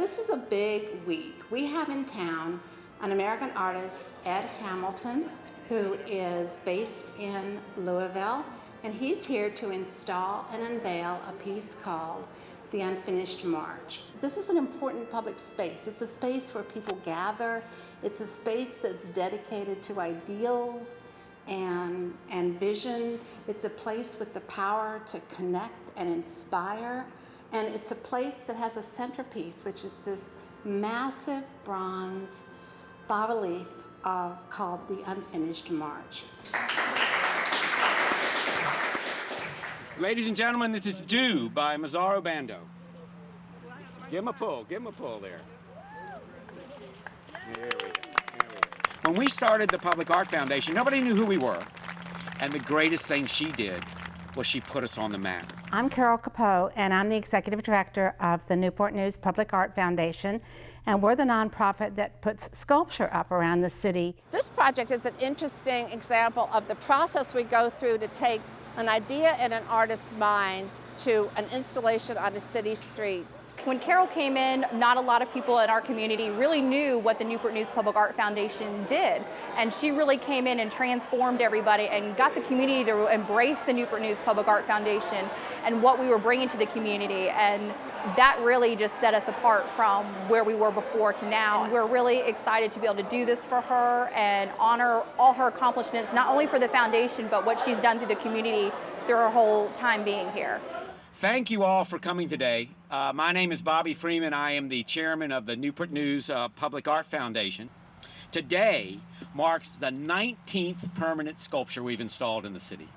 This is a big week. We have in town an American artist, Ed Hamilton, who is based in Louisville, and he's here to install and unveil a piece called The Unfinished March. This is an important public space. It's a space where people gather. It's a space that's dedicated to ideals and vision. It's a place with the power to connect and inspire. And it's a place that has a centerpiece, which is this massive bronze bas-relief called The Unfinished March. Ladies and gentlemen, this is Due by Masaru Bando. Give him a pull there. There we go. When we started the Public Art Foundation, nobody knew who we were. And the greatest thing she did was she put us on the map. I'm Carol Capó, and I'm the Executive Director of the Newport News Public Art Foundation, and we're the nonprofit that puts sculpture up around the city. This project is an interesting example of the process we go through to take an idea in an artist's mind to an installation on a city street. When Carol came in, not a lot of people in our community really knew what the Newport News Public Art Foundation did. And she really came in and transformed everybody and got the community to embrace the Newport News Public Art Foundation and what we were bringing to the community. And that really just set us apart from where we were before to now. And we're really excited to be able to do this for her and honor all her accomplishments, not only for the foundation, but what she's done through the community through her whole time being here. Thank you all for coming today. My name is Bobby Freeman. I am the chairman of the Newport News Public Art Foundation. Today marks the 19th permanent sculpture we've installed in the city.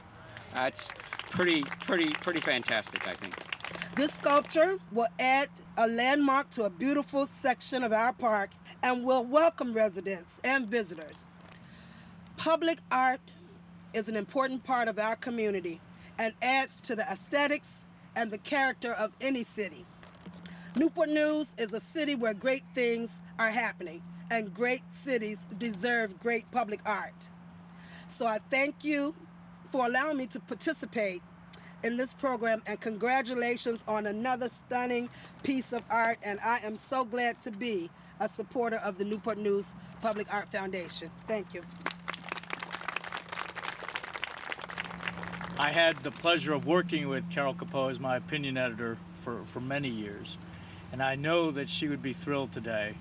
That's pretty fantastic, I think. This sculpture will add a landmark to a beautiful section of our park and will welcome residents and visitors. Public art is an important part of our community and adds to the aesthetics and the character of any city. Newport News is a city where great things are happening, and great cities deserve great public art. So I thank you for allowing me to participate in this program, and congratulations on another stunning piece of art, and I am so glad to be a supporter of the Newport News Public Art Foundation. Thank you. I had the pleasure of working with Carol Capó as my opinion editor for many years, and I know that she would be thrilled today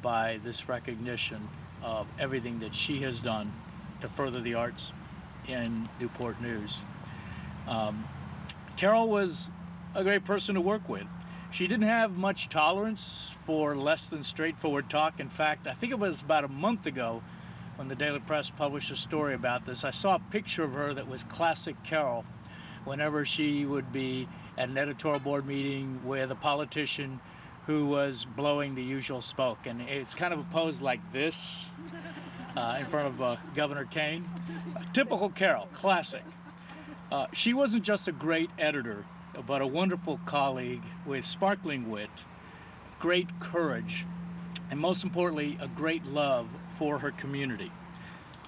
by this recognition of everything that she has done to further the arts in Newport News. Carol was a great person to work with. She didn't have much tolerance for less than straightforward talk. In fact, I think it was about a month ago when the Daily Press published a story about this, I saw a picture of her that was classic Carol whenever she would be at an editorial board meeting with a politician who was blowing the usual smoke. And it's kind of a pose like this in front of Governor Kane. Typical Carol, classic. She wasn't just a great editor, but a wonderful colleague with sparkling wit, great courage, and most importantly, a great love for her community.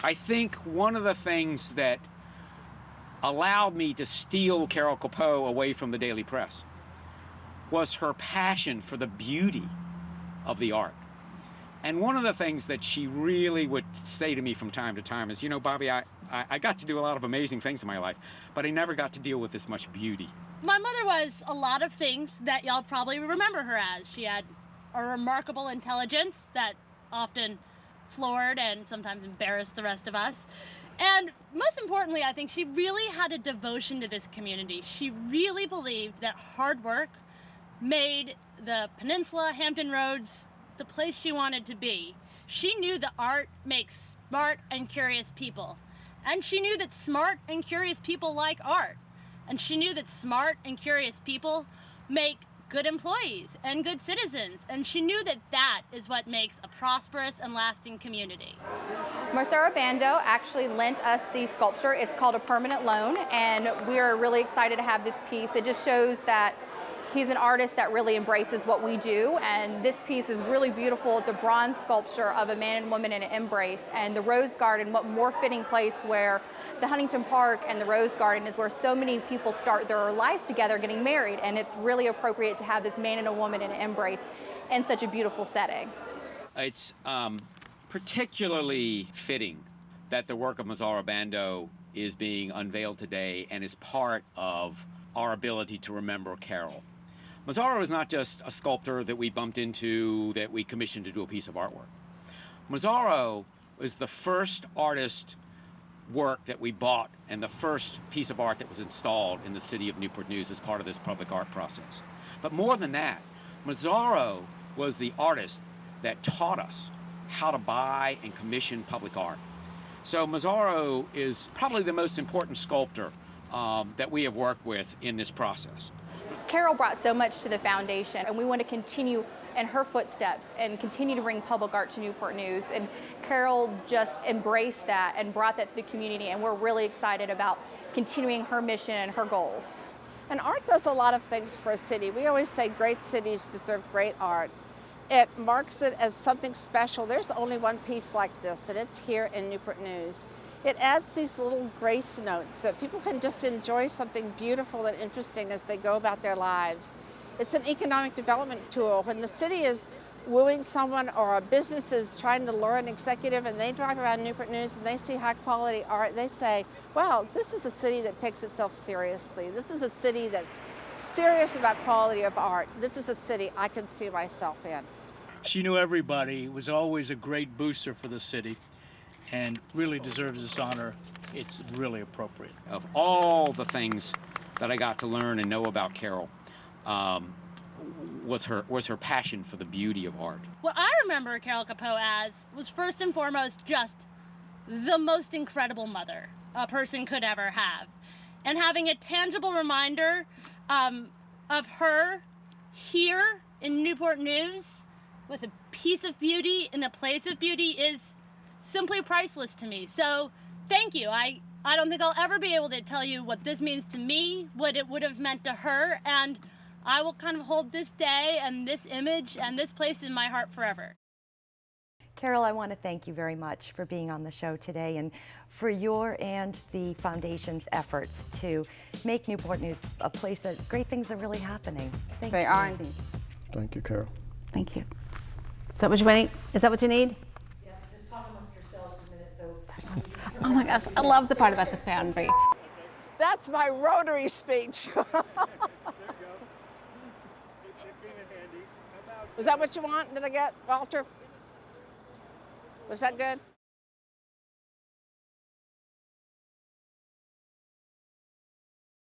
I think one of the things that allowed me to steal Carol Capó away from the Daily Press was her passion for the beauty of the art. And one of the things that she really would say to me from time to time is, you know, Bobby, I got to do a lot of amazing things in my life, but I never got to deal with this much beauty. My mother was a lot of things that y'all probably remember her as. She had a remarkable intelligence that often floored and sometimes embarrassed the rest of us. And most importantly, I think she really had a devotion to this community. She really believed that hard work made the peninsula, Hampton Roads, the place she wanted to be. She knew that art makes smart and curious people. And she knew that smart and curious people like art. And she knew that smart and curious people make good employees and good citizens, and she knew that that is what makes a prosperous and lasting community. Masaru Bando actually lent us the sculpture. It's called a permanent loan, and we're really excited to have this piece. It just shows that He's an artist that really embraces what we do, and this piece is really beautiful. It's a bronze sculpture of a man and woman in an embrace, and the Rose Garden, what more fitting place where the Huntington Park and the Rose Garden is where so many people start their lives together getting married, and it's really appropriate to have this man and a woman in an embrace in such a beautiful setting. It's particularly fitting that the work of Masaru Bando is being unveiled today and is part of our ability to remember Carol. Masaru is not just a sculptor that we bumped into, that we commissioned to do a piece of artwork. Masaru was the first artist work that we bought and the first piece of art that was installed in the city of Newport News as part of this public art process. But more than that, Masaru was the artist that taught us how to buy and commission public art. So Masaru is probably the most important sculptor that we have worked with in this process. Carol brought so much to the foundation, and we want to continue in her footsteps and continue to bring public art to Newport News. And Carol just embraced that and brought that to the community, and we're really excited about continuing her mission and her goals. And art does a lot of things for a city. We always say great cities deserve great art. It marks it as something special. There's only one piece like this, and it's here in Newport News. It adds these little grace notes so people can just enjoy something beautiful and interesting as they go about their lives. It's an economic development tool. When the city is wooing someone or a business is trying to lure an executive and they drive around Newport News and they see high quality art, they say, wow, this is a city that takes itself seriously. This is a city that's serious about quality of art. This is a city I can see myself in. She knew everybody, was always a great booster for the city, and really deserves this honor. It's really appropriate. Of all the things that I got to learn and know about Carol, was her passion for the beauty of art. What I remember Carol Capó as was first and foremost just the most incredible mother a person could ever have. And having a tangible reminder of her here in Newport News with a piece of beauty in a place of beauty is simply priceless to me. So thank you. I don't think I'll ever be able to tell you what this means to me, what it would have meant to her, and I will kind of hold this day and this image and this place in my heart forever. Carol, I want to thank you very much for being on the show today and for your and the Foundation's efforts to make Newport News a place that great things are really happening. Thank you. They are indeed. Thank you, Carol. Thank you. Is that what you need? Is that what you need? Yeah, just talk amongst yourselves a minute. So. Oh my gosh, I love the part about the foundry. That's my Rotary speech. Is that what you want? Did I get, Walter? Was that good?